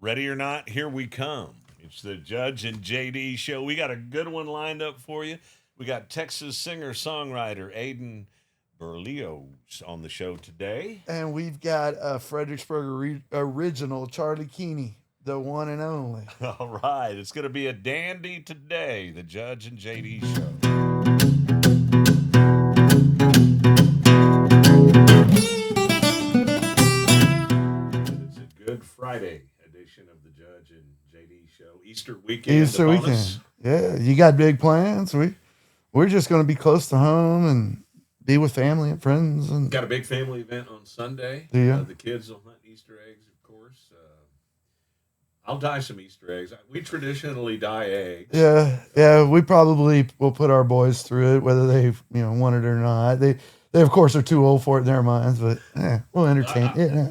Ready or not, here we come. It's the Judge and JD show. We got a good one lined up for you. We got Texas singer-songwriter Aiden Berlioz on the show today. And we've got a Fredericksburg original, Charlie Keaney, the one and only. All right, it's going to be a dandy today, the Judge and JD show. It's a Good Friday edition of the Judge and JD show. Easter weekend. Easter weekend. Yeah, you got big plans? We're just going to be close to home and be with family and friends. And got a big family event on Sunday. Do you? The kids will hunt Easter eggs, of course. I'll dye some Easter eggs. We traditionally dye eggs. Yeah. We probably will put our boys through it, whether they want it or not. They of course are too old for it in their minds, but we'll entertain.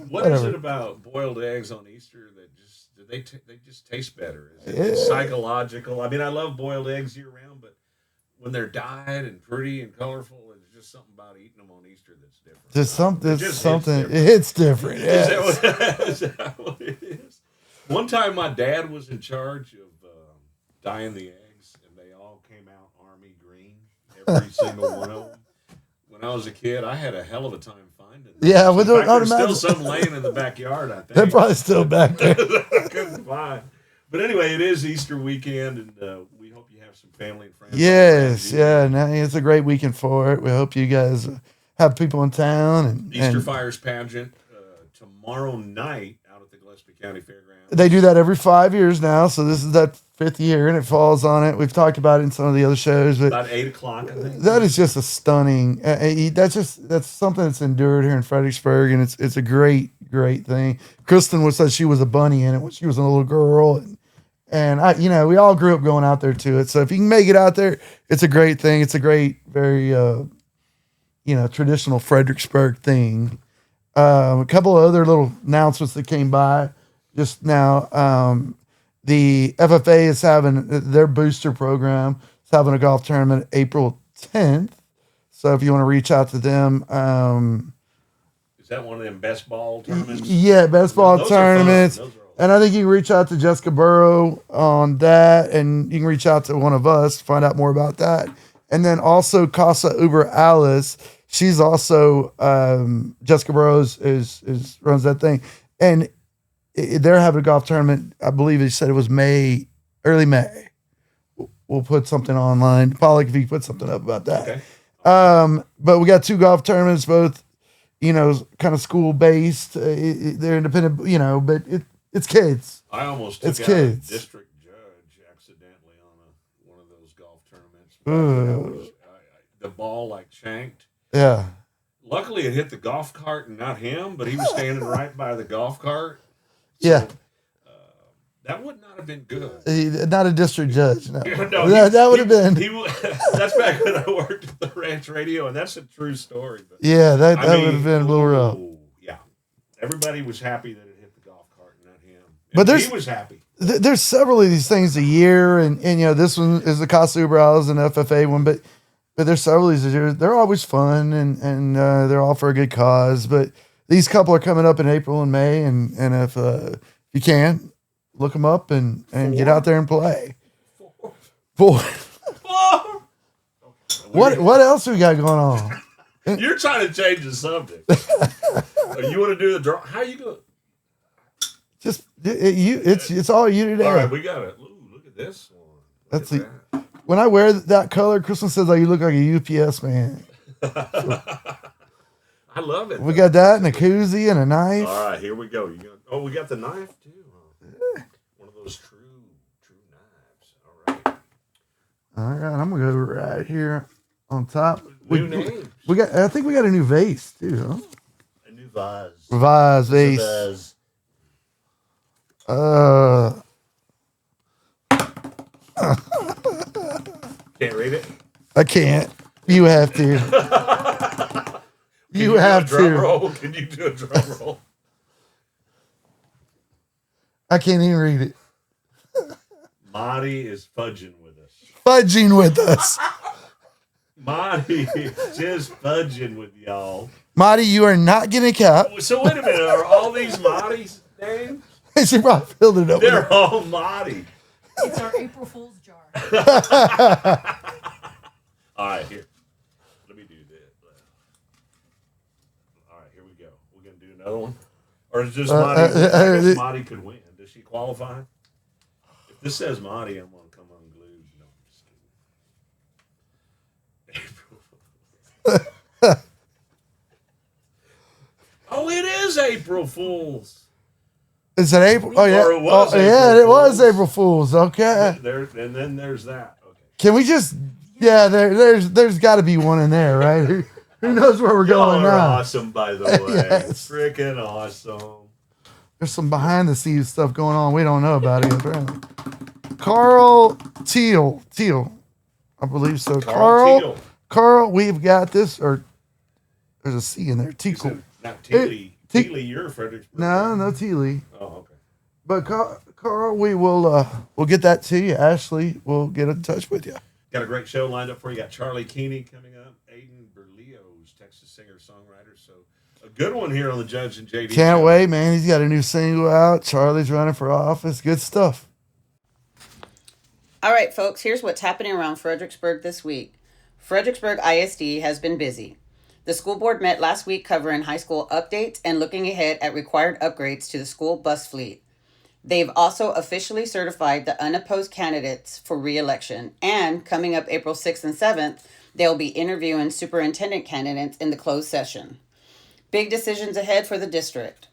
What is it about boiled eggs on Easter that just they just taste better? Is it psychological? I mean, I love boiled eggs year round, but when they're dyed and pretty and colorful, there's just something about eating them on Easter that's different. There's something. It's different. Yes. Is that what it is? One time, my dad was in charge of dyeing the eggs, and they all came out army green, every single one of them. When I was a kid, I had a hell of a time finding them. Yeah, there's still some laying in the backyard, I think. They're probably still back there. I couldn't find. But anyway, it is Easter weekend, and we hope you have some family and friends. Yes, it's a great weekend for it. We hope you guys have people in town. And Easter Fires pageant tomorrow night out at the Gillespie County Fairgrounds. They do that every 5 years now, so this is that 5th year, and it falls on it. We've talked about it in some of the other shows, but about 8 o'clock, I think. That is just a stunning. That's something that's endured here in Fredericksburg, and it's a great thing. Kristen said she was a bunny in it when she was a little girl, and we all grew up going out there to it. So if you can make it out there, it's a great thing. It's a great, very traditional Fredericksburg thing. A couple of other little announcements that came by just now. The FFA is having their booster program. It's having a golf tournament April 10th. So if you want to reach out to them. Is that one of them best ball tournaments? Yeah, best ball tournaments. And I think you can reach out to Jessica Burrow on that, and you can reach out to one of us to find out more about that. And then also Casa Uber Alice. She's also Jessica Burrows is runs that thing. And they're having a golf tournament. I believe they said it was early May. We'll put something online. Pollock, if you put something up about that. Okay. But we got 2 golf tournaments, both, kind of school based. They're independent, but it's kids. I almost took out kids. A district judge accidentally on one of those golf tournaments. The ball shanked. Yeah. Luckily, it hit the golf cart and not him, but he was standing right by the golf cart. So, that would not have been good. Not a district judge. No, no that would have been. That's back when I worked at the Ranch Radio, and that's a true story. But yeah, that would have been a little rough. Yeah, everybody was happy that it hit the golf cart and not him. But he was happy. There's several of these things a year, and this one is the Casa Uber and FFA one, but there's several of these a year. They're always fun, and they're all for a good cause. But these couple are coming up in April and May, and if you can, look them up and get out there and play. Four. What else we got going on? You're trying to change the subject. You want to do the draw? How you going? Just it's all you today. All right, we got it. Look at this one. That's it. When I wear that color, Kristen says, you look like a UPS man. I love it. We got that and a koozie and a knife. All right, here we go. We got the knife too. One of those true knives. All right, I'm gonna go right here on top. New names. I think we got a new vase too. Huh? A new vase. Vase. Can't read it. I can't. You have to. You have to. Drum roll? Can you do a drum roll? I can't even read it. Marty is fudging with us. Fudging with us. Marty is just fudging with y'all. Marty, you are not getting a cap. So wait a minute. Are all these Marty's names? She probably filled it up. They're all naughty. It's our April Fool's jar. All right, here. Let me do this. All right, here we go. We're going to do another one? Or is this Monty? I guess Monty could win. Does she qualify? If this says Monty, I'm going to come unglued. No, I'm just kidding. April. Oh, it is April Fool's. Is it April? Oh, yeah. Or it was April it was Fool's. April Fool's. Okay. And then there's that. Okay. Can we just, there's got to be one in there, right? Who knows where we're going Y'all are now? awesome, by the way. Yes. Freaking awesome. There's some behind the scenes stuff going on we don't know about it, apparently. Carl Teal. I believe so. Carl Teal. Carl, we've got this, or there's a C in there. Teal. Not Teely. Teely, you're Fredericksburg. No Teely. Oh, okay. But Carl, we will we'll get that to you. Ashley, we'll get in touch with you. Got a great show lined up for you. Got Charlie Keaney coming up. Aiden Berlioz, Texas singer-songwriter. So a good one here on the Judge and JD Can't show. wait, man. He's got a new single out. Charlie's running for office. Good stuff. All right, folks, here's what's happening around Fredericksburg this week. Fredericksburg ISD has been busy. The school board met last week covering high school updates and looking ahead at required upgrades to the school bus fleet. They've also officially certified the unopposed candidates for re-election, and coming up April 6th and 7th, they'll be interviewing superintendent candidates in the closed session. Big decisions ahead for the district.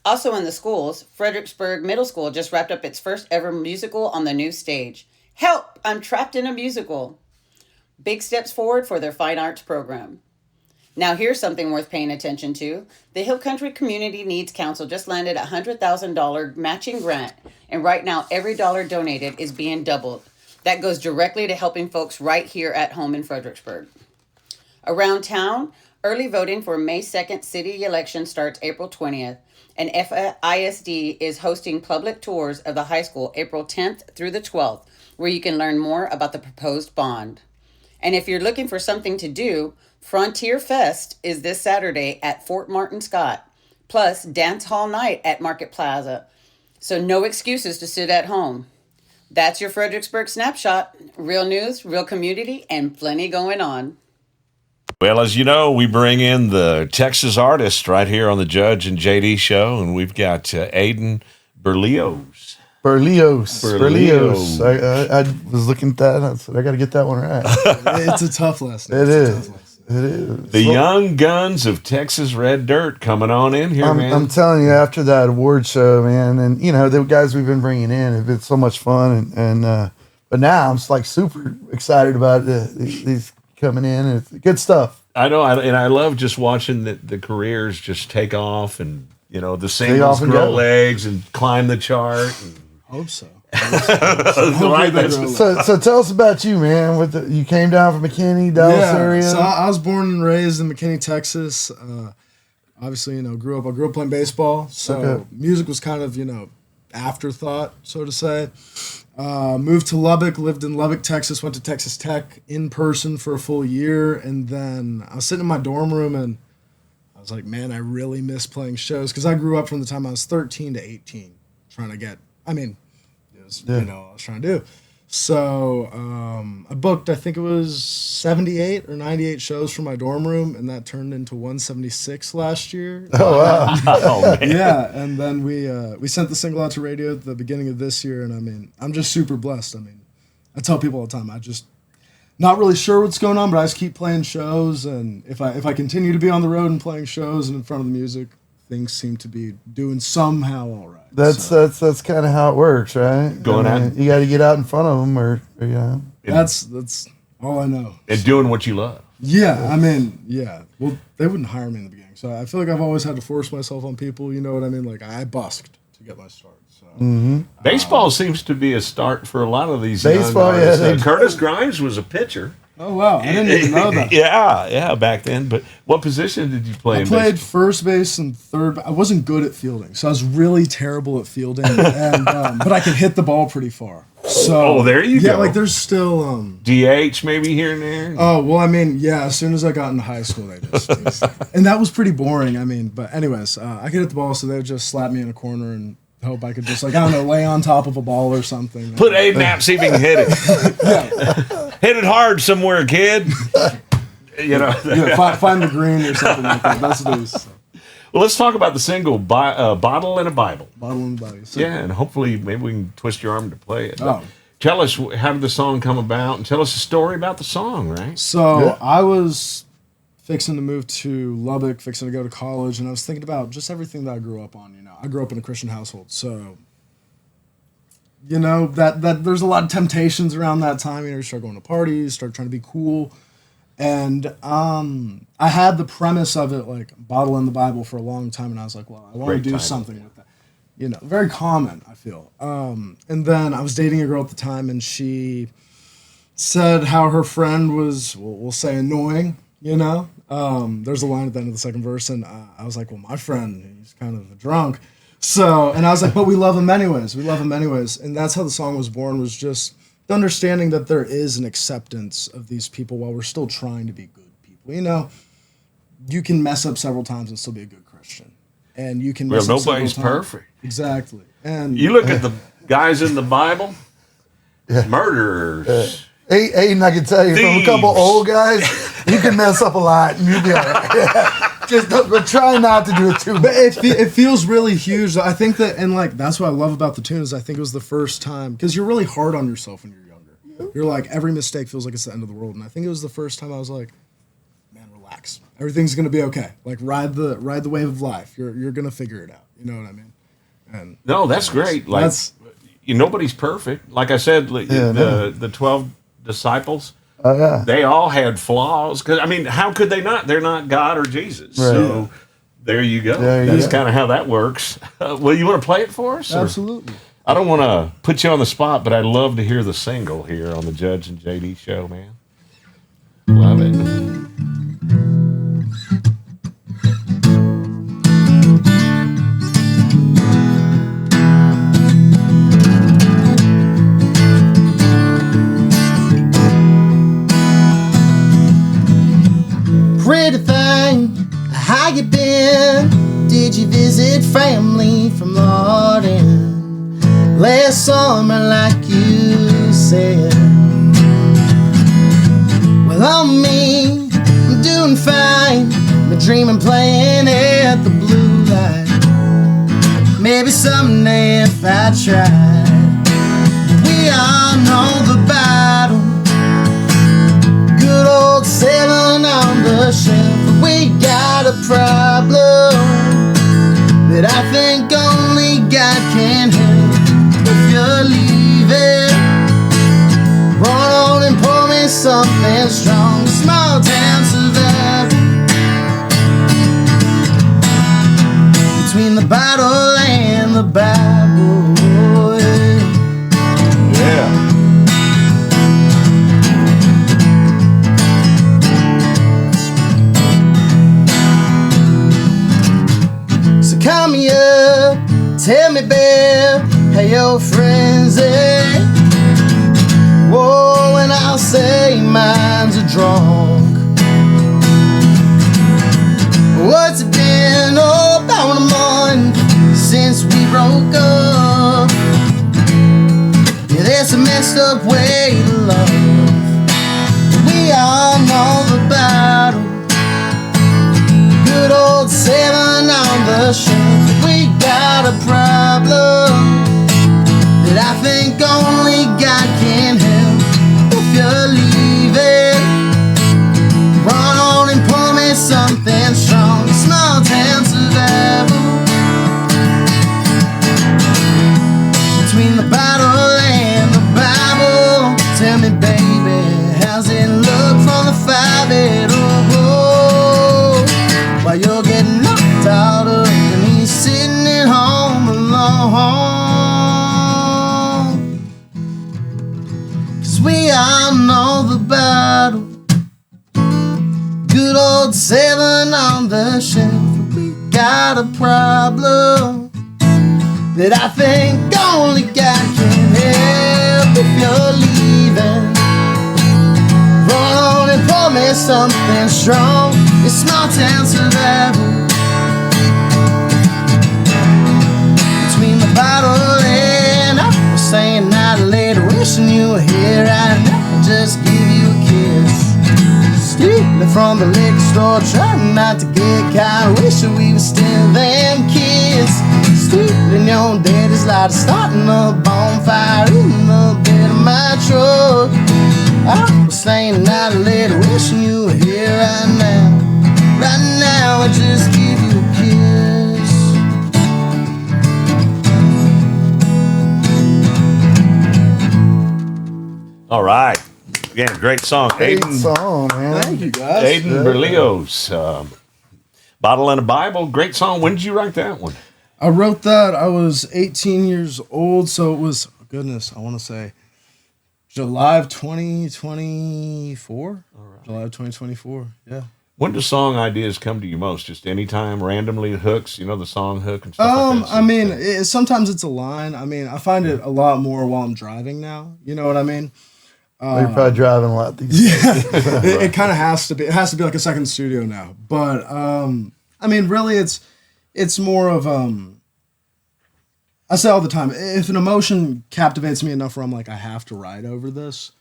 Also in the schools, Fredericksburg Middle School just wrapped up its first ever musical on the new stage. Help! I'm trapped in a musical. Big steps forward for their fine arts program. Now here's something worth paying attention to. The Hill Country Community Needs Council just landed a $100,000 matching grant, and right now every dollar donated is being doubled. That goes directly to helping folks right here at home in Fredericksburg. Around town, early voting for May 2nd city election starts April 20th, and FISD is hosting public tours of the high school April 10th through the 12th, where you can learn more about the proposed bond. And if you're looking for something to do, Frontier Fest is this Saturday at Fort Martin Scott, plus Dance Hall Night at Market Plaza. So no excuses to sit at home. That's your Fredericksburg Snapshot. Real news, real community, and plenty going on. Well, as you know, we bring in the Texas artist right here on the Judge and JD show, and we've got Aiden Berlioz. Berlioz. I was looking at that and I said, I got to get that one right. It's a tough last name. It is. The young guns of Texas Red Dirt coming on in here, man. I'm telling you, after that award show, man, and you know the guys we've been bringing in have been so much fun, and but now I'm just like super excited about these coming in, and it's good stuff. I know, and I love just watching the careers just take off, and you know the singles grow legs and climb the chart. Hope so. So tell us about you, man. You came down from McKinney, Dallas area. So I was born and raised in McKinney, Texas. Obviously, I grew up playing baseball. So music was kind of, afterthought, so to say. Moved to Lubbock, lived in Lubbock, Texas, went to Texas Tech in person for a full year. And then I was sitting in my dorm room and I was like, man, I really miss playing shows. Because I grew up from the time I was 13 to 18 trying to get, I was trying to do. So I booked, I think it was 78 or 98 shows from my dorm room, and that turned into 176 last year. Oh, wow. Oh, man. Yeah, and then we sent the single out to radio at the beginning of this year, and I'm just super blessed. I tell people all the time, I just not really sure what's going on, but I just keep playing shows, and if I continue to be on the road and playing shows and in front of the music, things seem to be doing somehow all right. That's kind of how it works, right? Going on. You got to get out in front of them, or That's all I know. And doing what you love. Yeah, yeah. Well, they wouldn't hire me in the beginning, so I feel like I've always had to force myself on people. You know what I mean? Like I busked to get my start. So Baseball seems to be a start for a lot of these. Baseball, young artists. yeah. Curtis Grimes was a pitcher. Oh wow, I didn't even know that. Yeah, back then. But what position did you play? I played first base and third. I wasn't good at fielding, so I was really terrible at fielding. And but I could hit the ball pretty far. So there you go. Yeah, like there's still DH maybe here and there. Oh well, as soon as I got into high school, they just and that was pretty boring. But anyways, I could hit the ball, so they would just slap me in a corner and hope I could just, like, I don't know, lay on top of a ball or something. Put Aiden out, see if he can hit it. Hit it hard somewhere, kid. Find the green or something like that. That's what it is. So. Well, let's talk about the single Bottle and a Bible. Bottle and Bible. So. Yeah, and hopefully maybe we can twist your arm to play it. Oh. Tell us, how did the song come about? And tell us a story about the song, right? So I was fixing to move to Lubbock, fixing to go to college, and I was thinking about just everything that I grew up on. I grew up in a Christian household, so that there's a lot of temptations around that time. You start going to parties, start trying to be cool, and I had the premise of it like Bottle in the Bible for a long time, and I was like, well, I want to do something with that. Very common, I feel. And then I was dating a girl at the time, and she said how her friend was, we'll say, annoying. There's a line at the end of the second verse, and I was like, well, my friend, he's kind of a drunk. So, and I was like, but we love him anyways. We love him anyways. And that's how the song was born, was just the understanding that there is an acceptance of these people while we're still trying to be good people. You can mess up several times and still be a good Christian. And you can mess up nobody's perfect. Exactly. And you look at the guys in the Bible, murderers. Aiden, I can tell you, Thieves. from a couple old guys, you can mess up a lot and you'll be all right. But try not to do it too much. But it feels really huge. I think that, and like, that's what I love about the tune is I think it was the first time, because you're really hard on yourself when you're younger. You're like, every mistake feels like it's the end of the world. And I think it was the first time I was like, man, relax. Everything's going to be okay. Like, ride the wave of life. You're going to figure it out. You know what I mean? And no, that's great. Like, nobody's perfect. Like I said, the 12 disciples, they all had flaws. Because, how could they not? They're not God or Jesus. Right. So there you go. That's kind of how that works. Well, you want to play it for us? Absolutely. I don't want to put you on the spot, but I'd love to hear the single here on the Judge and JD show, man. Love it. Pretty thing, how you been? Did you visit family from Lawton last summer like you said? Well, on me, I'm doing fine. I'm dreaming playing at the blue light. Maybe someday if I tried. We all know the battle. Good old sailing on the shelf. We got a problem that I think only God can help. If you're leaving, run on and pour me something strong. Small town survival. Between the bottle and the Bible. Yeah. Call me up, tell me, babe, how your friends are. Whoa, and I'll say mine's a drunk. What's it been, about a month since we broke up? Yeah, that's a messed up way to love. We all know the battle. Good old sailing on the ship. We got a problem that I think only God can help. If you're leaving, run on and pour me something strong. Small town survival. Between the bottle and the Bible. Tell me, baby, how's it look from the 5-8? While you're getting knocked out of and he's sitting at home alone. 'Cause we all know the battle. Good old sailing on the shelf. We got a problem that I think only God can help. If you're leaving, run on and pour me something strong. It's small town survival. Between the from the liquor store, trying not to get caught. Wishing we were still them kids. Stealing your daddy's lighter, starting a bonfire, eating a bit of my truck. I was staying out late, wishing you were here right now. Right now, I just give you a kiss. All right. Again, great song. Great song, man. Thank you, guys. Aiden Berlioz. Bottle and a Bible. Great song. When did you write that one? I wrote that. I was 18 years old, so it was, goodness, I want to say July of 2024. Right. July of 2024, yeah. When do song ideas come to you most? Just anytime, randomly, hooks, the song hook and stuff like that? I mean, sometimes it's a line. I mean, I find it a lot more while I'm driving now. You know what I mean? You're probably driving a lot these days. Yeah, it kind of has to be. It has to be like a second studio now. But I mean, really, it's more of I say all the time, if an emotion captivates me enough where I'm like, I have to write over this,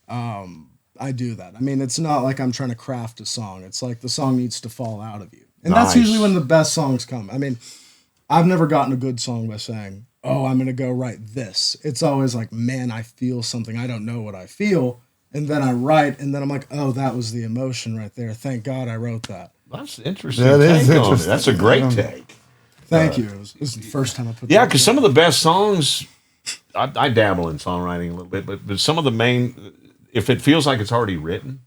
I do that. I mean, it's not like I'm trying to craft a song. It's like the song needs to fall out of you, and that's usually when the best songs come. I mean, I've never gotten a good song by saying, oh, I'm going to go write this. It's always like, man, I feel something. I don't know what I feel. And then I write, and then I'm like, oh, that was the emotion right there. Thank God I wrote that. That's interesting. That is take interesting. That's a great take. Thank you. It was the first time I put that. Yeah, because some of the best songs, I dabble in songwriting a little bit, but some of the main, if it feels like it's already written,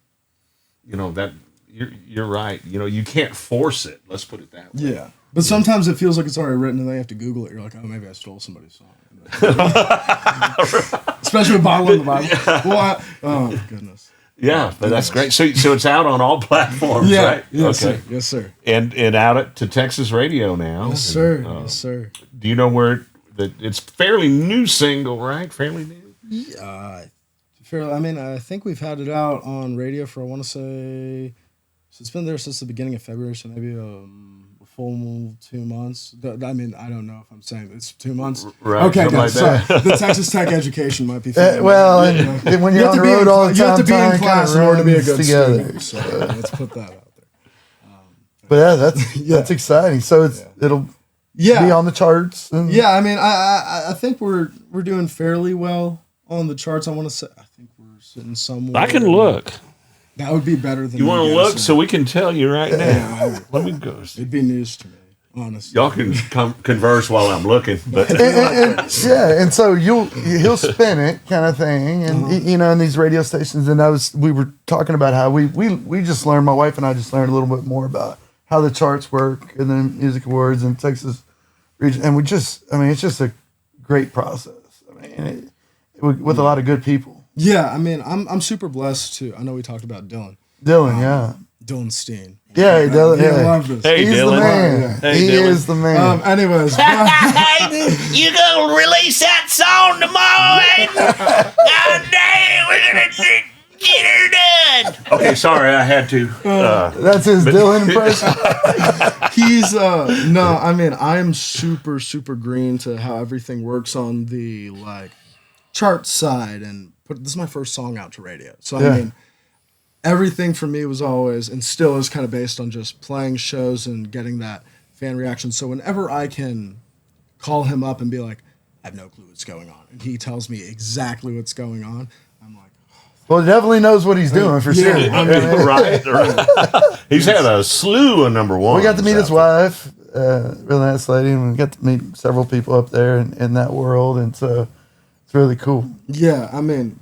that you're right. You can't force it. Let's put it that way. Yeah. But sometimes it feels like it's already written and they have to Google it. You're like, oh, maybe I stole somebody's song. Especially with Bottle in the Bible. Well, oh, goodness. Yeah, but that's great. So it's out on all platforms, right? Yes, okay. sir. Yes, sir. And out to Texas radio now. Yes, sir. Yes, sir. Do you know where it's fairly new single, right? Fairly new? Yeah. I mean, I think we've had it out on radio for, I want to say, so it's been there since the beginning of February, so maybe a full 2 months. I mean, I don't know if I'm saying it's 2 months. Right. Okay, guys. Like the Texas Tech education might be. And when you're on the road all the time, you have to be in class in order to be a good together. student. So let's put that out there. But yeah, that's exciting. So it'll be on the charts. And yeah, I mean, I think we're doing fairly well on the charts. I want to say, I think we're sitting somewhere. I can look. That would be better than you want to look so we can tell you right now. Let me go. It'd be news to me, honestly. Y'all can converse while I'm looking, but and so he'll spin it kind of thing, and in these radio stations. And we were talking about how we just learned. My wife and I just learned a little bit more about how the charts work and then music awards and Texas region, and it's just a great process. I mean, with a lot of good people. Yeah, I mean, I'm super blessed to. I know we talked about Dylan. Dylan Steen. Yeah, Dylan. Yeah, I love this. Hey, He's Dylan. the man. Hey, he Dylan. is the man. Anyways, You gonna release that song tomorrow, Aiden? God dang, we're gonna get her done. okay, sorry, I had to. That's his Dylan impression. he's no. I mean, I'm super green to how everything works on the chart side, and this is my first song out to radio. So I mean, everything for me was always and still is kind of based on just playing shows and getting that fan reaction. So whenever I can call him up and be like, I have no clue what's going on, and he tells me exactly what's going on, I'm like, Well, he definitely knows what he's doing for sure. I mean, right. He's had a slew of number one. We got to meet his wife, really nice lady, and we got to meet several people up there in that world, and so it's really cool. Yeah, I mean,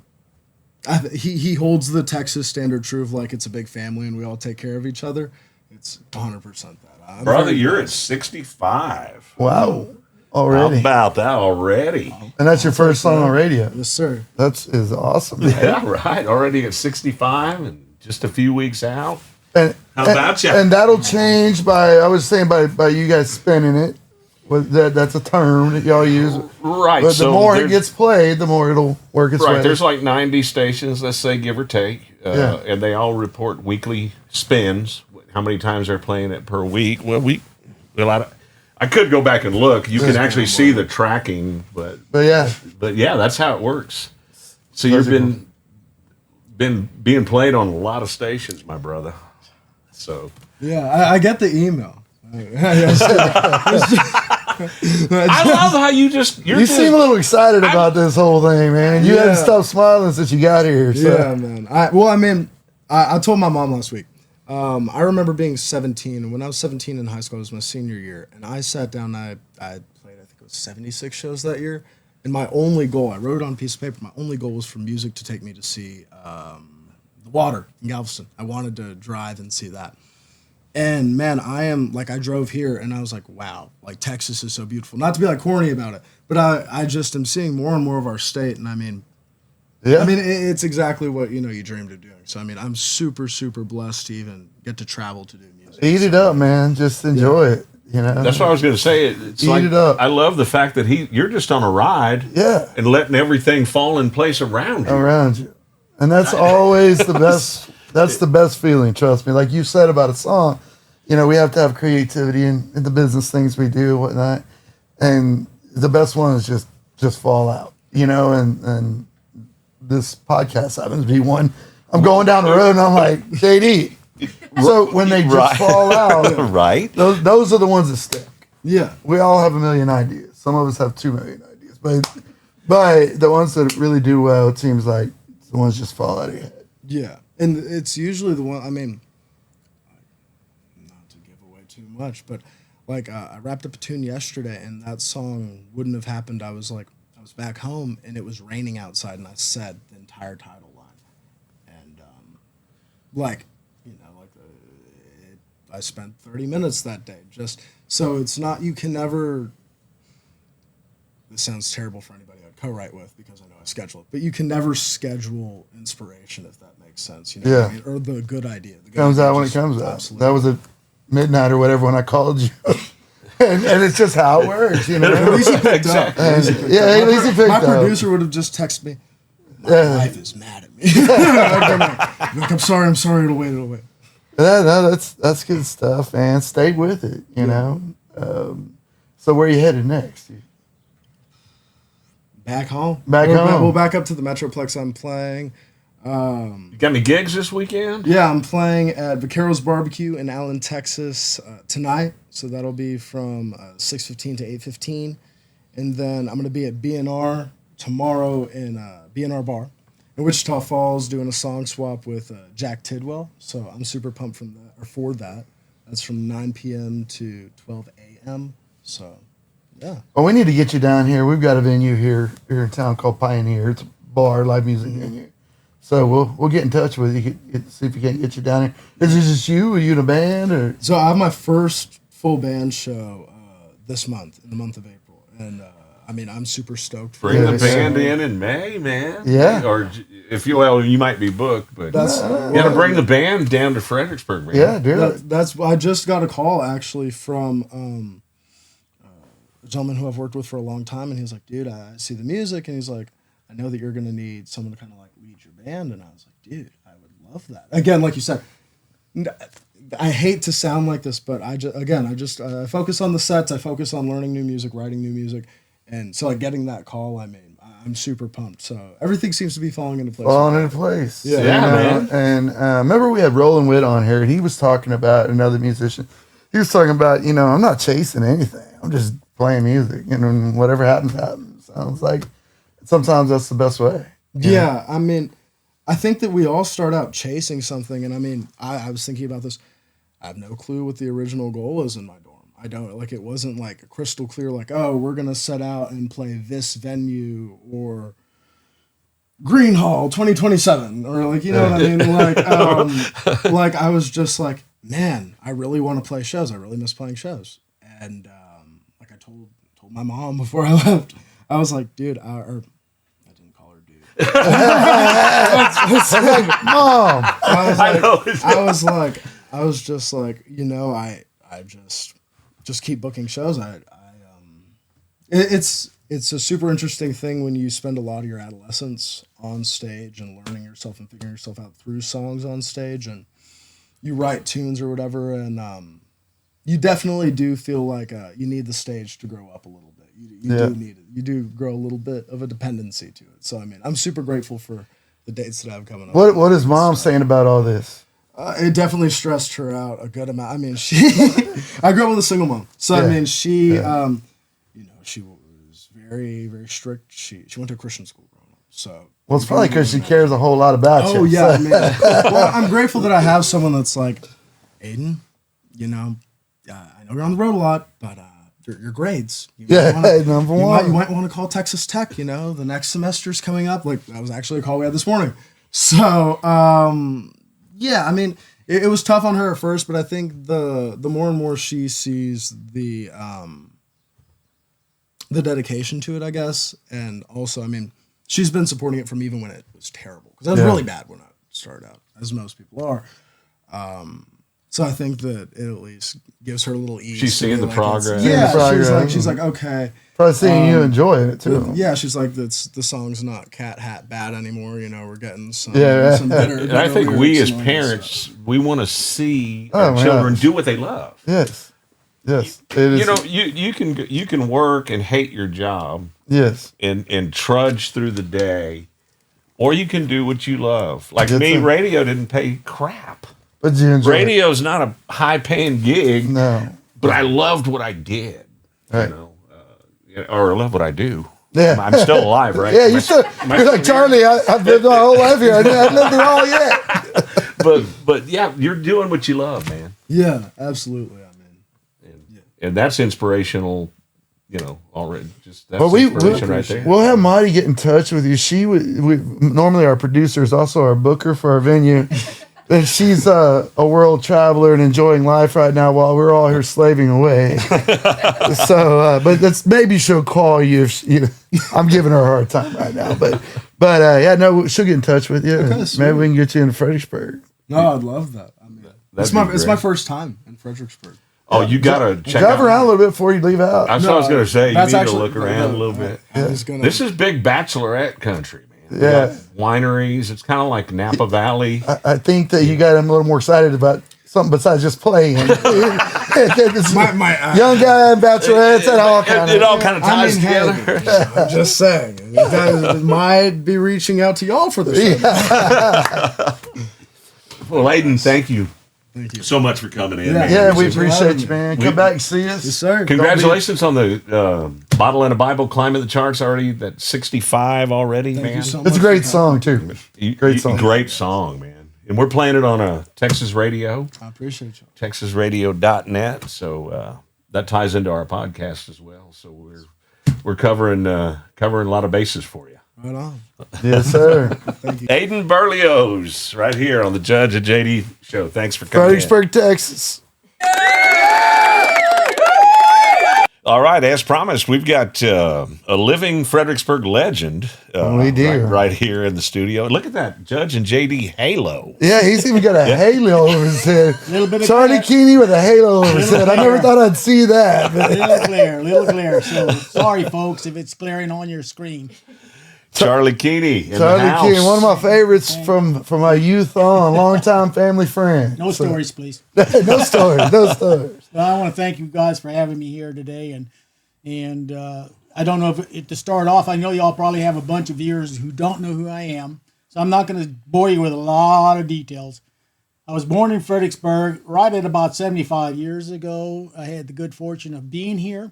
he holds the Texas standard true of it's a big family and we all take care of each other. It's 100% that. Brother, you're at 65. Wow. Already. How about that already? And that's your first song on radio. Yes, sir. Is awesome. Yeah, right. Already at 65 and just a few weeks out. And, How about you? And that'll change by you guys spinning it. That's a term that y'all use. Right. But the more it gets played, the more it'll work its way. Right. There's 90 stations, let's say, give or take. And they all report weekly spins, how many times they're playing it per week. I could go back and look. You can actually see the tracking, but yeah, that's how it works. So you've been being played on a lot of stations, my brother. So Yeah, I get the email. I love how you seem a little excited about this whole thing, man. You haven't stopped smiling since you got here. So. Yeah, man. I told my mom last week. I remember being 17, and when I was 17 in high school, it was my senior year, and I sat down. I played, I think it was 76 shows that year, and my only goal, I wrote it on a piece of paper. My only goal was for music to take me to see the Water in Galveston. I wanted to drive and see that. And man, I drove here and I was like, wow, like Texas is so beautiful. Not to be like corny about it, but I just am seeing more and more of our state. And I mean, it's exactly what, you dreamed of doing. So, I mean, I'm super, super blessed to even get to travel to do music. Eat it up, man. Just enjoy it. That's what I was going to say. It's Eat it up. I love the fact that you're just on a ride. Yeah. And letting everything fall in place around you. And that's always the best. That's the best feeling, trust me. Like you said about a song, we have to have creativity in the business things we do and whatnot. And the best one is just fall out, and this podcast happens to be one. I'm going down the road and I'm like, JD. So when they just fall out, right? Those are the ones that stick. Yeah. We all have a million ideas. Some of us have 2 million ideas. But the ones that really do well, it seems like the ones just fall out of your head. Yeah. And it's usually the one, I mean, not to give away too much, but like I wrapped up a tune yesterday and that song wouldn't have happened. I was back home and it was raining outside and I said the entire title line. And I spent 30 minutes that day just, so it's not, you can never, this sounds terrible for anybody I'd co-write with because I know I schedule it, but you can never schedule inspiration if that makes sense, what I mean? Or the good idea. The good comes idea out when it comes out. Absolutely. That was at midnight or whatever when I called you. and it's just how it works, At least he picked up. At least he picked My up. producer would have just texted me, my wife is mad at me. Like, I'm sorry, it'll wait. That's good stuff, man. Stay with it, you know. So where are you headed next? Back home. We'll back up to the Metroplex I'm playing. You got any gigs this weekend? Yeah, I'm playing at Vaqueros Barbecue in Allen, Texas tonight. So that'll be from 6:15 to 8:15. And then I'm going to be at B&R tomorrow in B&R Bar in Wichita Falls doing a song swap with Jack Tidwell. So I'm super pumped for that. That's from 9 p.m. to 12 a.m. So, yeah. Well, we need to get you down here. We've got a venue here in town called Pioneer. It's a bar, live music venue. So we'll get in touch with you, see if we can get you down here. Is it just you? Are you in a band? Or? So I have my first full band show this month, in the month of April. And, I'm super stoked. Bring the band in May, man. Yeah. Or if you might be booked, but you got to bring the band down to Fredericksburg, man. Yeah, do it. I just got a call, actually, from a gentleman who I've worked with for a long time. And he was like, dude, I see the music. And he's like, I know that you're going to need someone to kind of like lead your band. And I was like, dude, I would love that. Again, like you said, I hate to sound like this, but I focus on the sets. I focus on learning new music, writing new music. And so like getting that call, I'm super pumped. So everything seems to be falling into place. Yeah, man. And remember we had Roland Witt on here, and he was talking about another musician. He was talking about, I'm not chasing anything. I'm just playing music. And whatever happens, happens. Sounds like sometimes that's the best way. Yeah, I think that we all start out chasing something. And I was thinking about this. I have no clue what the original goal is in my dorm. I don't, it wasn't like a crystal clear, like, oh, we're going to set out and play this venue or Green Hall 2027 or what I mean? Like I was just like, man, I really want to play shows. I really miss playing shows. And I told my mom before I left, I was like, dude, I didn't call her dude. Mom. I was just like, I just keep booking shows. It's a super interesting thing when you spend a lot of your adolescence on stage and learning yourself and figuring yourself out through songs on stage, and you write tunes or whatever, and you definitely do feel like you need the stage to grow up a little bit. You do need it. You do grow a little bit of a dependency to it. So I'm super grateful for the dates that I have coming up. What is Mom saying about all this? It definitely stressed her out a good amount. I mean, I grew up with a single mom. So, I mean, she was very, very strict. She went to a Christian school growing up. So, well, it's probably because she cares a whole lot about you. Oh, yeah. I mean, well, I'm grateful that I have someone that's like, Aiden, I know you're on the road a lot, but your grades. Number one. You might want to call Texas Tech, the next semester's coming up. Like, that was actually a call we had this morning. So, yeah, I mean, it was tough on her at first, but I think the more and more she sees the dedication to it, I guess, and also, I mean, she's been supporting it from even when it was terrible, because that was really bad when I started out, as most people are. So I think that it at least gives her a little ease. She's seeing the progress. Yeah, she's like, okay. Probably seeing you enjoying it too. Yeah, she's like, the song's not cat hat bad anymore. We're getting some better. And I think we as parents, we want to see our children do what they love. Yes. It is. You can work and hate your job. Yes. And trudge through the day, or you can do what you love. Like me, radio didn't pay crap. But you enjoy radio's not a high-paying gig. No. But I loved what I did. Right. Or I love what I do. Yeah. I'm still alive, right? Yeah, you're like, Charlie, I've lived my whole life here. I haven't lived it all yet. but yeah, you're doing what you love, man. Yeah, absolutely. I mean, and that's inspirational, already. Just that's inspiration right there. We'll have Marty get in touch with you. We normally our producer is also our booker for our venue. And she's a world traveler and enjoying life right now while we're all here slaving away. So, but maybe she'll call you if I'm giving her a hard time right now. But she'll get in touch with you. Okay, maybe we can get you into Fredericksburg. No, I'd love that. I mean, it's my first time in Fredericksburg. Oh, you gotta drive around a little bit before you leave out. That's what I was gonna say. You need to look around a little bit. This is big bachelorette country. Yeah, wineries. It's kind of like Napa Valley. I think that you got him a little more excited about something besides just playing. Young guy and bachelorettes, it all kind of ties together. I'm just saying, you guys might be reaching out to y'all for this. Well, Aiden, thank you. Thank you so much for coming in. Yeah, we appreciate you, man. Come back and see us. Yes, sir. Congratulations on the Bottle and a Bible climbing the charts already. That 65 already, Thank man. You so much. It's a great song, too. Great song, man. And we're playing it on Texas Radio. I appreciate you. TexasRadio.net. So that ties into our podcast as well. So we're covering a lot of bases for you. Right on. Yes, sir. Thank you. Aiden Berlioz, right here on the Judge and JD Show. Thanks for coming. Fredericksburg, Texas. All right, as promised, we've got a living Fredericksburg legend. We do. Right here in the studio. Look at that Judge and JD halo. Yeah, he's even got a halo over his head. Charlie Keaney with a halo over his head. I never thought I'd see that. But. Little glare. So sorry, folks, if it's glaring on your screen. Charlie Keaney. Charlie Keaney, one of my favorites from my youth on, longtime family friend. No stories, please. No stories. Well, I want to thank you guys for having me here today, and I don't know if to start off, I know y'all probably have a bunch of viewers who don't know who I am, so I'm not going to bore you with a lot of details. I was born in Fredericksburg right at about 75 years ago. I had the good fortune of being here.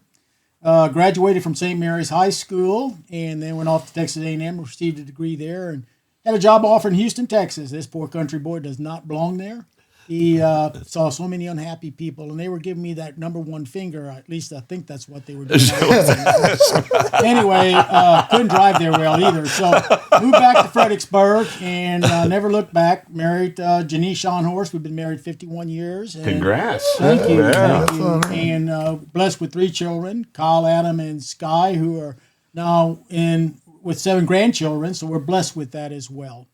Graduated from St. Mary's High School, and then went off to Texas A&M, received a degree there, and had a job offer in Houston, Texas. This poor country boy does not belong there. He saw so many unhappy people, and they were giving me that number one finger. At least I think that's what they were doing. Anyway, couldn't drive there well either. So moved back to Fredericksburg and never looked back. Married Janice Schonhorst. We've been married 51 years. And congrats. Thank you. Yeah. Thank you. And blessed with 3 children, Kyle, Adam, and Sky, who are now with 7 grandchildren. So we're blessed with that as well.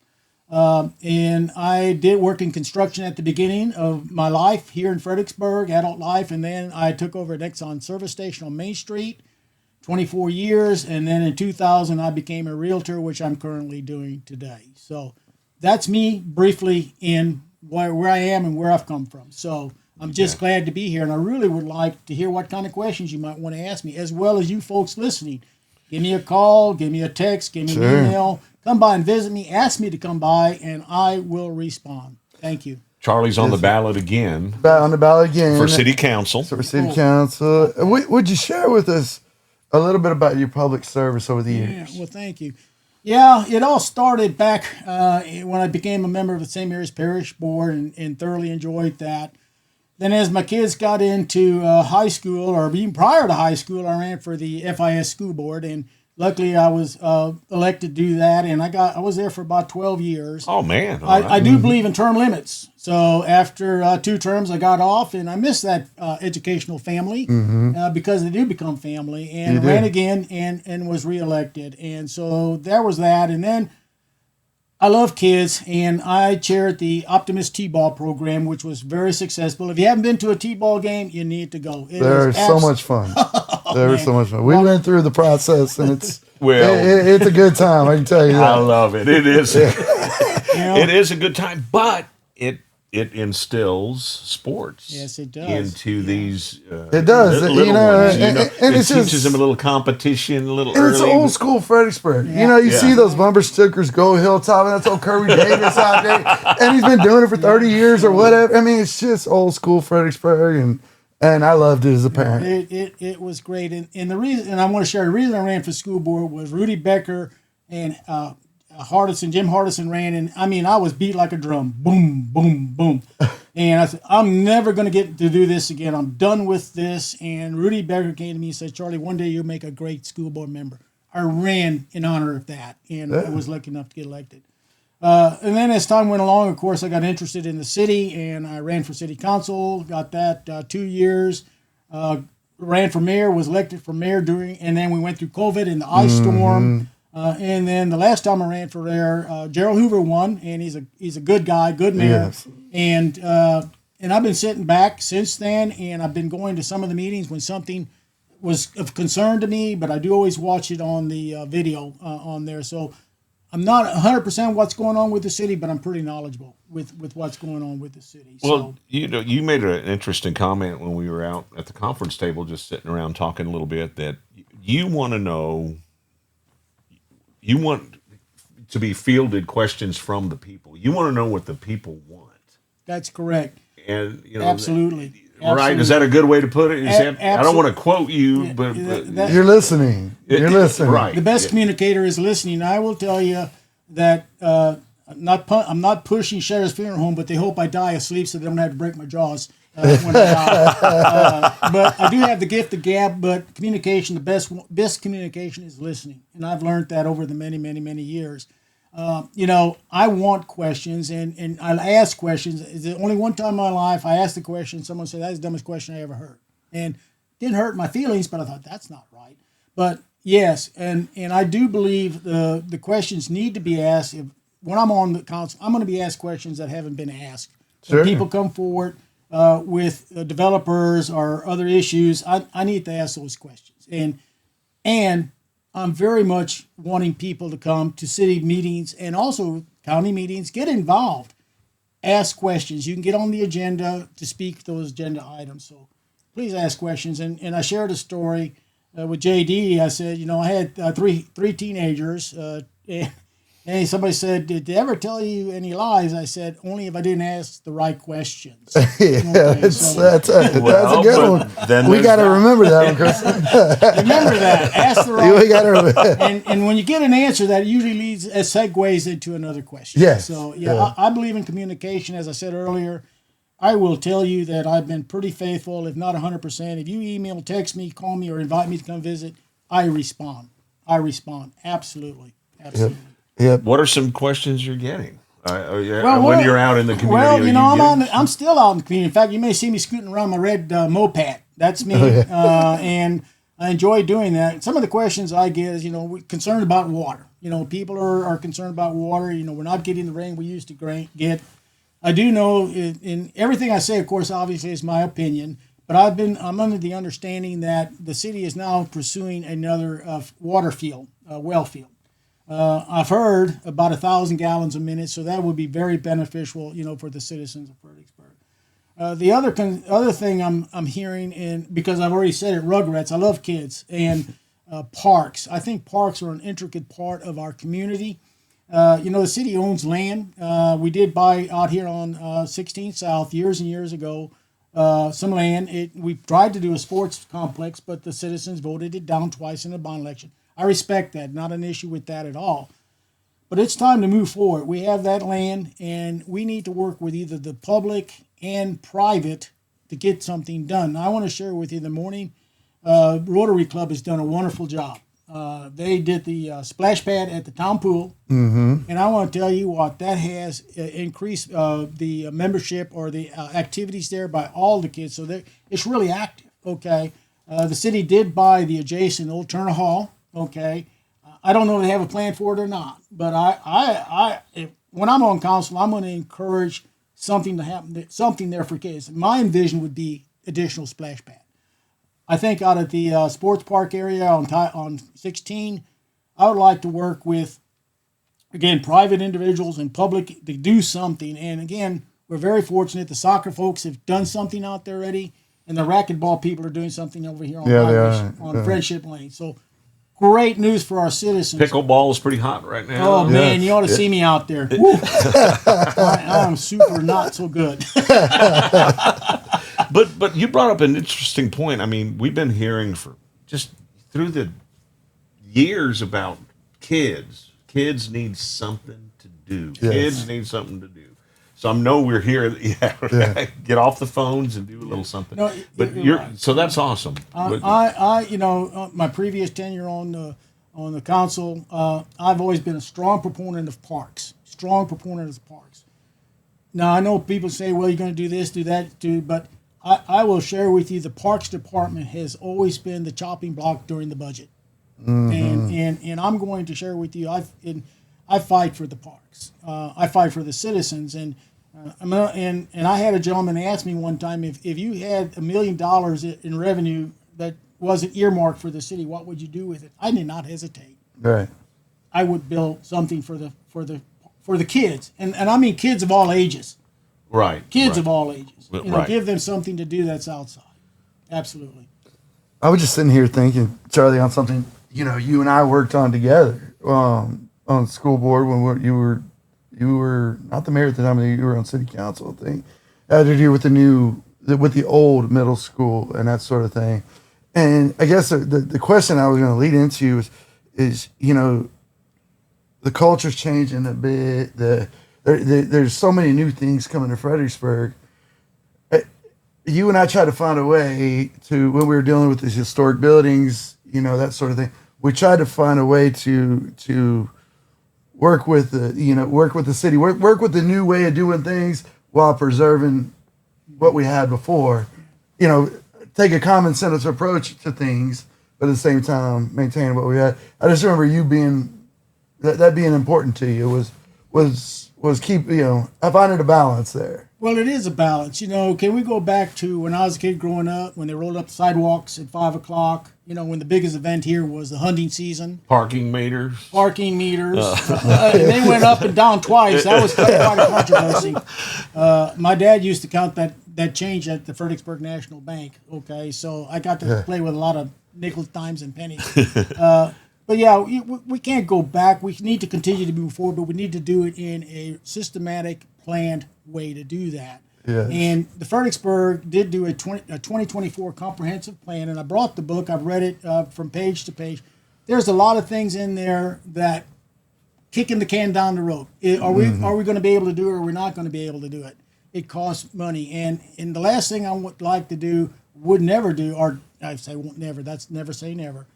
And I did work in construction at the beginning of my life here in Fredericksburg, adult life, and then I took over at Exxon service station on Main Street, 24 years, and then in 2000 I became a realtor, which I'm currently doing today. So that's me briefly in where I am and where I've come from. So I'm just glad to be here, and I really would like to hear what kind of questions you might want to ask me, as well as you folks listening. Give me a call, give me a text, give me an email. Come by and visit me. Ask me to come by, and I will respond. Thank you. Charlie's on the ballot again. On the ballot again. For city council. For city council. Would you share with us a little bit about your public service over the years? Yeah, well, thank you. Yeah, it all started back when I became a member of the St. Mary's Parish Board and thoroughly enjoyed that. Then as my kids got into high school, or even prior to high school, I ran for the FIS school board, and luckily I was elected to do that, and I was there for about 12 years. Oh, man. I do believe in term limits. So after 2 terms, I got off, and I missed that educational family because they do become family, and ran again and was reelected. And so there was that. And then I love kids, and I chaired the Optimist T-ball program, which was very successful. If you haven't been to a T-ball game, you need to go. They're so much fun. They're so much fun. We went through the process, and it's a good time. I can tell you that. I love it. It is. It is a good time, but it instills sports. Yes, it does. Into these. It does. Little ones, and it teaches them a little competition, a little. And early. it's old school Fredericksburg. Yeah. You see those bumper stickers go hilltop, and that's old Kirby Davis out there, and he's been doing it for 30 years or whatever. I mean, it's just old school Fredericksburg, and I loved it as a parent. It was great, and the reason, and I want to share the reason I ran for school board was Rudy Becker and Jim Hardison ran, and I mean, I was beat like a drum, boom, boom, boom. And I said, I'm never going to get to do this again. I'm done with this. And Rudy Becker came to me and said, Charlie, one day you'll make a great school board member. I ran in honor of that, and I was lucky enough to get elected. And then as time went along, of course, I got interested in the city, and I ran for city council, got that 2 years, ran for mayor, was elected for mayor and then we went through COVID and the ice storm. And then the last time I ran for mayor, Gerald Hoover won, and he's a good guy, good mayor. Yes. And I've been sitting back since then, and I've been going to some of the meetings when something was of concern to me, but I do always watch it on the video on there. So I'm not 100% what's going on with the city, but I'm pretty knowledgeable with what's going on with the city. Well, you made an interesting comment when we were out at the conference table just sitting around talking a little bit that you want to know. You want to be fielded questions from the people. You want to know what the people want. That's correct. And absolutely. Right? Is that a good way to put it? I don't want to quote you, but you're listening. You're listening. Right. The best communicator is listening. I will tell you that I'm not pushing Sheriff's Funeral Home, but they hope I die asleep so they don't have to break my jaws. When I die. But I do have the gift of gab, but communication, the best communication is listening. And I've learned that over the many, many, many years. I want questions and I ask questions. It's the only one time in my life I asked the question, someone said, that's the dumbest question I ever heard. And it didn't hurt my feelings, but I thought, that's not right. But yes, and I do believe the questions need to be asked. When I'm on the council, I'm going to be asked questions that haven't been asked. So sure. People come forward with developers or other issues, I need to ask those questions. And I'm very much wanting people to come to city meetings and also county meetings, get involved, ask questions. You can get on the agenda to speak those agenda items. So please ask questions. And I shared a story with JD. I said, I had three teenagers, and somebody said, did they ever tell you any lies? I said, only if I didn't ask the right questions. That's a good one. We got to remember that one, Chris. Remember that. Ask the right questions. And when you get an answer, that usually leads segues into another question. Yes. So, I believe in communication. As I said earlier, I will tell you that I've been pretty faithful, if not 100%. If you email, text me, call me, or invite me to come visit, I respond. Absolutely. Absolutely. Yep. What are some questions you're getting when you're out in the community? Well, I'm still out in the community. In fact, you may see me scooting around my red moped. That's me, and I enjoy doing that. Some of the questions I get is, we're concerned about water. People are concerned about water. We're not getting the rain we used to get. I do know in everything I say, of course, obviously is my opinion, but I'm under the understanding that the city is now pursuing another water field, well field. I've heard about 1,000 gallons a minute, so that would be very beneficial, for the citizens of Fredericksburg. The other thing I'm hearing, and because I've already said it, Rugrats. I love kids and parks. I think parks are an intricate part of our community. The city owns land. We did buy out here on 16 South years and years ago some land. We tried to do a sports complex, but the citizens voted it down twice in a bond election. I respect that. Not an issue with that at all. But it's time to move forward. We have that land, and we need to work with either the public and private to get something done. Now, I want to share with you the morning. Rotary Club has done a wonderful job. They did the splash pad at the town pool, and I want to tell you what, that has increased the membership or the activities there by all the kids. So it's really active. Okay, the city did buy the adjacent Old Turner Hall. Okay, I don't know if they have a plan for it or not, but when I'm on council, I'm going to encourage something to happen, something there for kids. My envision would be additional splash pad. I think out at the sports park area on 16, I would like to work with, again, private individuals and public to do something. And again, we're very fortunate. The soccer folks have done something out there already, and the racquetball people are doing something over here on Friendship Lane. So great news for our citizens. Pickleball is pretty hot right now. Oh, man, you ought to see me out there. I am super not so good. But you brought up an interesting point. I mean, we've been hearing for just through the years about kids. Kids need something to do. Yes. Kids need something to do. So I know we're here. Get off the phones and do a little something. No, but so that's awesome. My previous tenure on the council, I've always been a strong proponent of parks. Now I know people say, well, you're going to do this, do that, but I will share with you the Parks Department has always been the chopping block during the budget, and I'm going to share with you. I fight for the parks. I fight for the citizens, and I had a gentleman ask me one time if you had $1 million in revenue that wasn't earmarked for the city, what would you do with it? I did not hesitate. Right. I would build something for the kids, and I mean kids of all ages. Right. Kids of all ages. Give them something to do that's outside. Absolutely. I was just sitting here thinking, Charlie, on something you and I worked on together on the school board when you were not the mayor at the time, you were on city council, I think. Had to do with the old middle school and that sort of thing. And I guess the question I was going to lead into is the culture's changing a bit. There's so many new things coming to Fredericksburg. You and I tried to find a way to, when we were dealing with these historic buildings, that sort of thing. We tried to find a way to work with the city, work with the new way of doing things while preserving what we had before. Take a common sense approach to things, but at the same time maintain what we had. I just remember you being that being important to you was keep I find it a balance there. Well, it is a balance. Can we go back to when I was a kid growing up, when they rolled up the sidewalks at 5 o'clock, when the biggest event here was the hunting season. Parking meters. They went up and down twice. That was quite a controversy. My dad used to count that change at the Fredericksburg National Bank. Okay, so I got to play with a lot of nickels, dimes, and pennies. But yeah, we can't go back. We need to continue to move forward, but we need to do it in a systematic, planned way to do that. Yes. And the Fredericksburg did do a 2024 comprehensive plan, and I brought the book. I've read it from page to page. There's a lot of things in there that kicking the can down the road. Are we going to be able to do it, or are we not going to be able to do it? It costs money, and the last thing I would like to do, would never do, or I say won't never. That's never say never.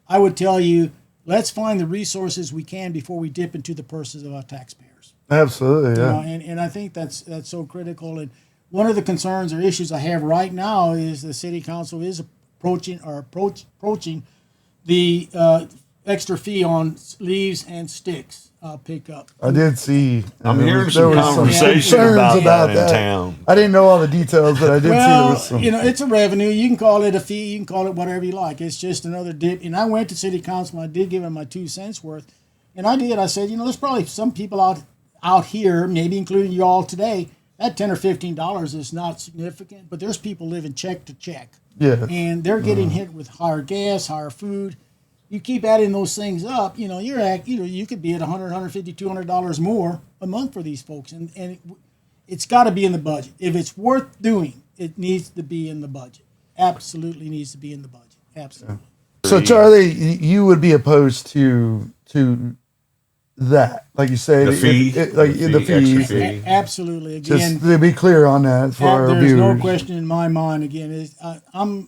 I would tell you, let's find the resources we can before we dip into the purses of our taxpayers. Absolutely, yeah. And I think that's so critical. And one of the concerns or issues I have right now is the city council is approaching the extra fee on leaves and sticks pickup. I did see. I'm hearing some conversation about that in town. I didn't know all the details, but I did see there was some. It's a revenue. You can call it a fee. You can call it whatever you like. It's just another dip. And I went to city council, and I did give them my 2 cents worth. And I said, there's probably some people out here, maybe including you all today, that $10 or $15 is not significant, but there's people living check to check. Yeah. And they're getting hit with higher gas, higher food. you keep adding those things up, you could be at $100, $150, $200 more a month for these folks, and it's got to be in the budget. If it's worth doing, it needs to be in the budget. Absolutely needs to be in the budget. Absolutely. So Charlie, you would be opposed to that, like you say, The fee, the fees. extra fee. Absolutely. Again, Just to be clear on that for our there's viewers. no question in my mind. Again, I'm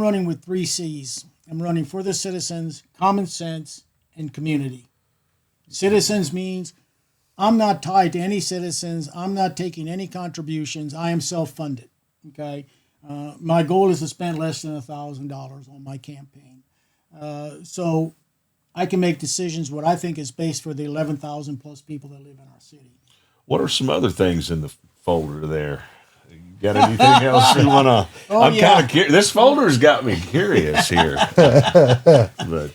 running with 3 C's. I'm running for the citizens, common sense, and community. Citizens means I'm not tied to any citizens. I'm not taking any contributions. I am self-funded. Okay. My goal is to spend less than $1,000 on my campaign. So I can make decisions what I think is best for the 11,000 plus people that live in our city. What are some other things in the folder there? You got anything else you want to? I'm kind of curious. This folder's got me curious here. But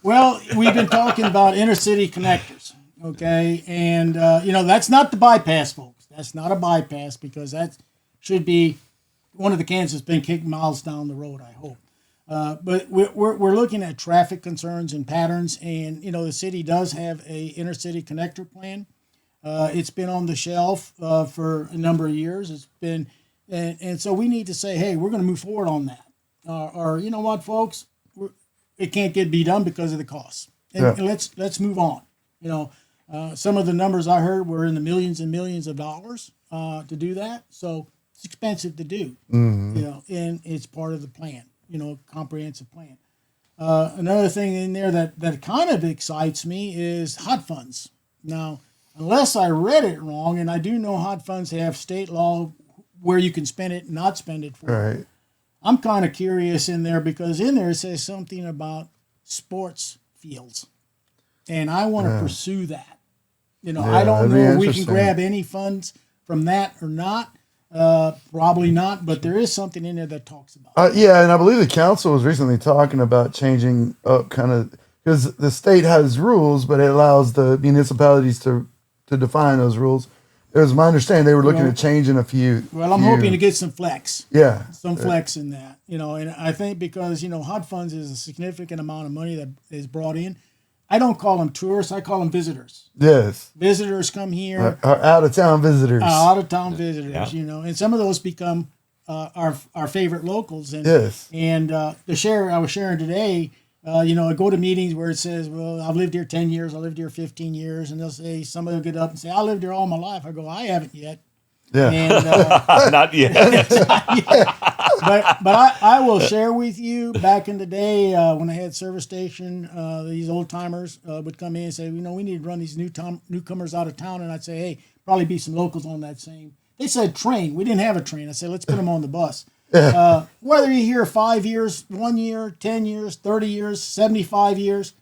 well, we've been talking about inner city connectors, okay, and that's not the bypass, folks. That's not a bypass because that should be one of the cans that's been kicked miles down the road, I hope. But we're looking at traffic concerns and patterns, and the city does have a inner city connector plan. It's been on the shelf for a number of years. It's been, and so we need to say, hey, we're going to move forward on that. Or you know what, folks, it can't be done because of the costs, and let's move on. Some of the numbers I heard were in the millions and millions of dollars to do that. So it's expensive to do, and it's part of the plan. Comprehensive plan. Another thing in there that kind of excites me is hot funds. Now, unless I read it wrong, and I do know hot funds have state law where you can spend it and not spend it for. Right. I'm kind of curious in there because in there it says something about sports fields, and I want to pursue that. I don't know if we can grab any funds from that or not. Probably not, but there is something in there that talks about it. And I believe the council was recently talking about changing up kind of, because the state has rules, but it allows the municipalities to define those rules. It was my understanding they were looking at changing a few. Well, I'm hoping to get some flex. Yeah. Some flex in that, and I think because, hot funds is a significant amount of money that is brought in. I don't call them tourists. I call them visitors. Yes. Visitors come here. Our out-of-town visitors. Out-of-town visitors, and some of those become our favorite locals. And, yes. And I was sharing today, I go to meetings where it says, well, I've lived here 10 years. I lived here 15 years. And they'll say, somebody will get up and say, I lived here all my life. I go, I haven't yet. Yeah. And, not yet. But I will share with you, back in the day when I had service station, these old timers would come in and say, we need to run these newcomers out of town. And I'd say, hey, probably be some locals on that same. They said train. We didn't have a train. I said, let's put them on the bus. Whether you're here 5 years, 1 year, 10 years, 30 years, 75 years,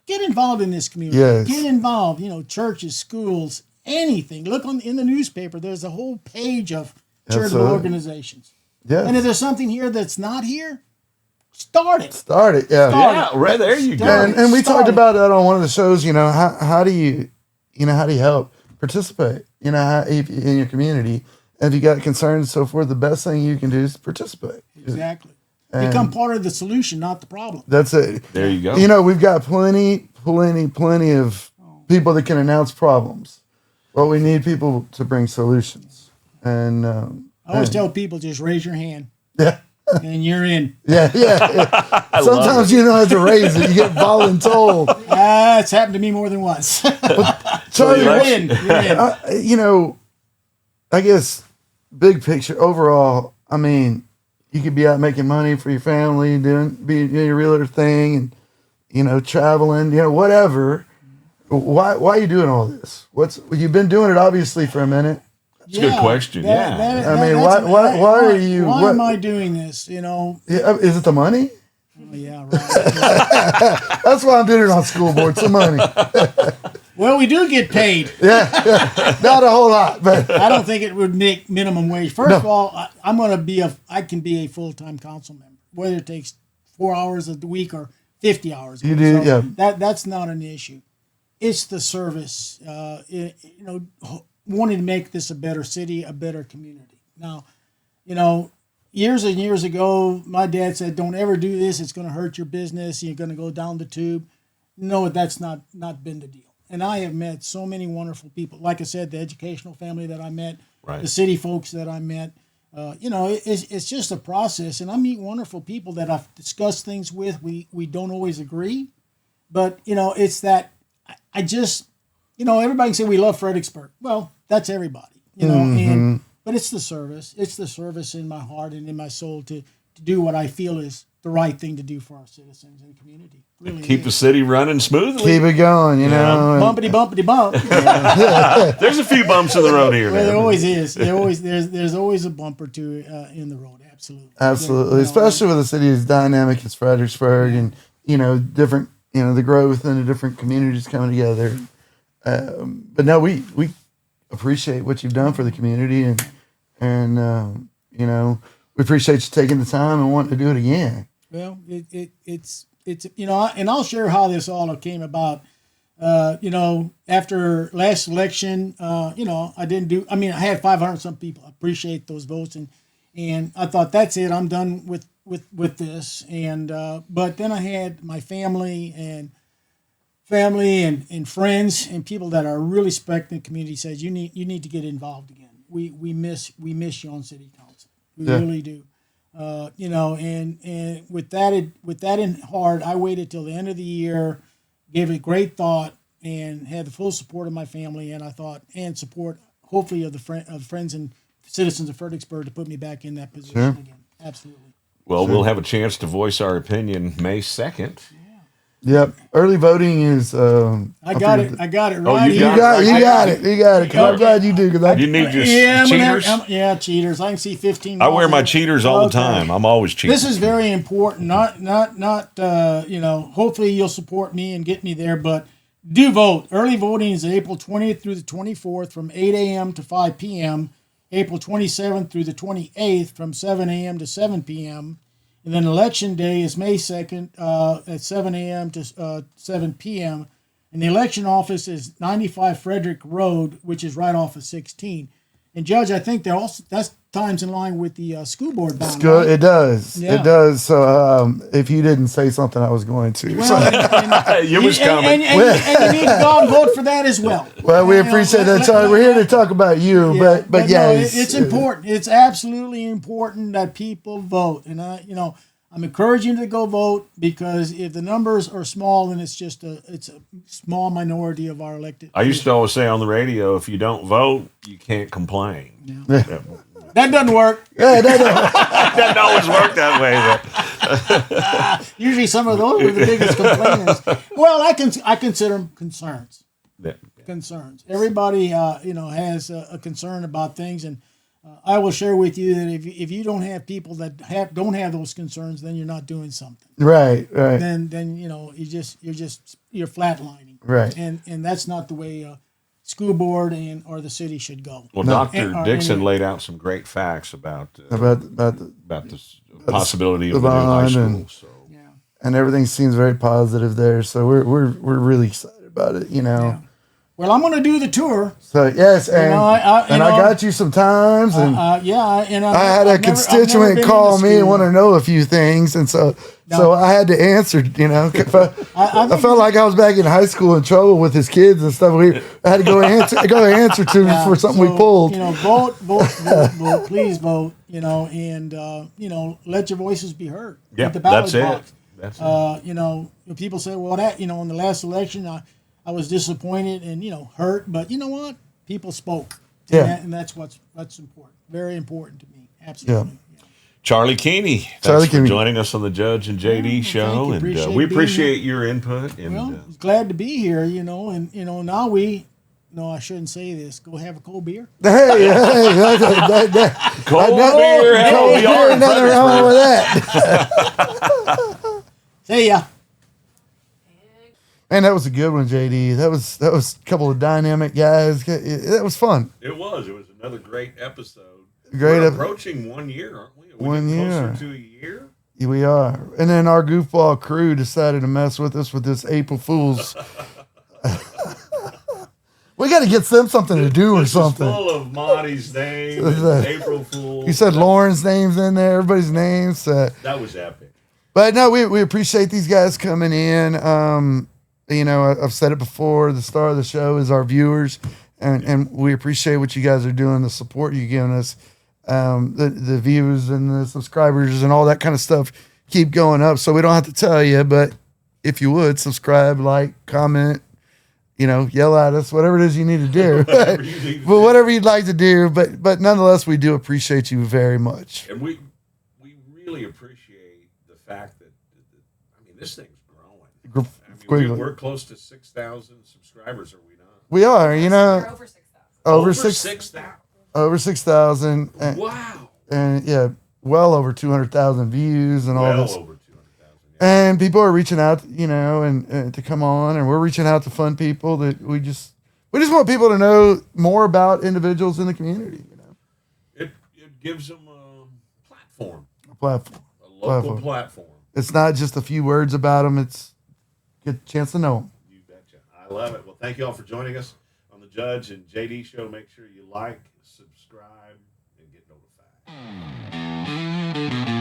get involved in this community. Yes. Get involved. Churches, schools, anything. Look in the newspaper. There's a whole page of charitable organizations. Yeah. And if there's something here that's not here, start it. Yeah. Yeah, right there you go. And we talked about that on one of the shows. How do you help participate? In your community, and if you got concerns and so forth, the best thing you can do is participate. Exactly. Become part of the solution, not the problem. That's it. There you go. We've got plenty of people that can announce problems, but we need people to bring solutions. And I always tell people, just raise your hand. Yeah. And you're in. Yeah. Sometimes you don't have to raise it; you get voluntold. It's happened to me more than once. Charlie, you're in. I guess big picture overall. I mean, you could be out making money for your family, doing your realtor thing, and traveling, whatever. Why are you doing all this? You've been doing it obviously for a minute. It's a good question. Why are you? Why am I doing this? Is it the money? Oh, yeah, right. That's why I'm doing it on school board. Some money. Well, we do get paid. Yeah, not a whole lot, but I don't think it would make minimum wage. First of all, I can be a full-time council member, whether it takes 4 hours a week or 50 hours. You do, so yeah. That's not an issue. It's the service. Wanting to make this a better city, a better community. Now, years and years ago, my dad said, "Don't ever do this. It's going to hurt your business. You're going to go down the tube." No, that's not been the deal. And I have met so many wonderful people. Like I said, the educational family that I met, Right. the city folks that I met. It's just a process. And I meet wonderful people that I've discussed things with. We don't always agree. But, it's that I just, everybody can say we love Fredericksburg. Well, that's everybody, but it's the service. It's the service in my heart and in my soul to do what I feel is the right thing to do for our citizens and community. Really Keep the city running smoothly. Keep it going, bumpity bump. There's a few bumps in the road here. Well, now. there always is. There's always a bump or two in the road. Absolutely. Absolutely. Especially with a city as dynamic as Fredericksburg and, different, the growth and the different communities coming together. But no, we appreciate what you've done for the community and we appreciate you taking the time and wanting to do it again. Well, it's and I'll share how this all came about. After last election, I had 500 some people. I appreciate those votes, and I thought that's it. I'm done with this. And but then I had my family and friends and people that are really respecting the community says you need to get involved again. We miss you on city council. We really do. And with that in heart, I waited till the end of the year, gave it great thought, and had the full support of my family, and I thought, and support hopefully of the friends and citizens of Fredericksburg to put me back in that position again. Absolutely. Well, we'll have a chance to voice our opinion May 2nd. Yep. Early voting is. I got it right. You got it. I'm glad you do. You need your cheaters. Cheaters. I can see 15. I wear my cheaters all the time. I'm always cheating. This is very important. Not. Hopefully you'll support me and get me there, but do vote. Early voting is April 20th through the 24th from 8 a.m. to 5 p.m. April 27th through the 28th from 7 a.m. to 7 p.m. And then election day is May 2nd at 7 a.m. to 7 p.m. And the election office is 95 Frederick Road, which is right off of 16. And Judge, I think that's times in line with the school board bond. Right? It does. Yeah. It does. So if you didn't say something, I was going to. Well, you was coming. And you need to go and vote for that as well. Well, we appreciate that, Charlie. We're here to talk about you, but yeah, it's important. It's absolutely important that people vote, and I'm encouraging you to go vote because if the numbers are small, then it's a small minority of our elected. I used to always say on the radio, if you don't vote, you can't complain. Yeah. That doesn't work. Yeah, doesn't always work that way. But. Usually, some of those are the biggest complainers. Well, I consider them concerns. Yeah. Concerns. Everybody, has a concern about things, and I will share with you that if you don't have people that don't have those concerns, then you're not doing something. Right. Then you're flatlining. Right. And that's not the way school board or the city should go. Well, Dr. Dixon laid out some great facts about the possibility of the new high school. And everything seems very positive there. So we're really excited about it. Yeah. Well, I'm going to do the tour. So yes, and I got you some times, and I had a constituent call me and want to know a few things, and so I had to answer. I felt like I was back in high school in trouble with his kids and stuff. I had to go answer to for something we pulled. Vote, please vote. And let your voices be heard. Yeah, that's it. That's it. People say, well, in the last election, I was disappointed and hurt, but you know what? People spoke. And that's what's important. Very important to me. Absolutely. Yeah. Charlie Keaney, thanks for joining us on the Judge and JD show, and we appreciate your input. And glad to be here. Now we. No, I shouldn't say this. Go have a cold beer. Hey, cold beer. Nothing wrong with that. See ya. Man, that was a good one, JD. That was a couple of dynamic guys. That was fun. It was another great episode. We're approaching 1 year, aren't we? 1 year. Closer to a year? Yeah, we are. And then our goofball crew decided to mess with us with this April Fool's. We got to get them something to do or This is something. full of Monty's name and April Fool. You said Lauren's name's in there, everybody's names. That was epic. But no, we appreciate these guys coming in. You know, I've said it before, the star of the show is our viewers, and we appreciate what you guys are doing, the support you're giving us, the views and the subscribers and all that kind of stuff keep going up. So we don't have to tell you, but if you would, subscribe, like, comment, you know, yell at us, whatever it is you need to do. But whatever you'd like to do. But nonetheless, we do appreciate you very much. And we really appreciate the fact that, I mean, this thing's growing. I mean, we're close to 6,000 subscribers, are we not? We are, you know. We're over 6,000. Over 6,000. Over 6,000. Wow. And yeah, well over 200,000 views and all Well this. over 200,000. Yeah. And people are reaching out, you know, and to come on, and we're reaching out to fun people that we just want people to know more about individuals in the community. You know, It gives them a platform, a platform. a local platform. It's not just a few words about them. It's get a chance to know them. You betcha. I love it. Well, thank you all for joining us on the Judge and JD show. Make sure you like, subscribe, and get notified.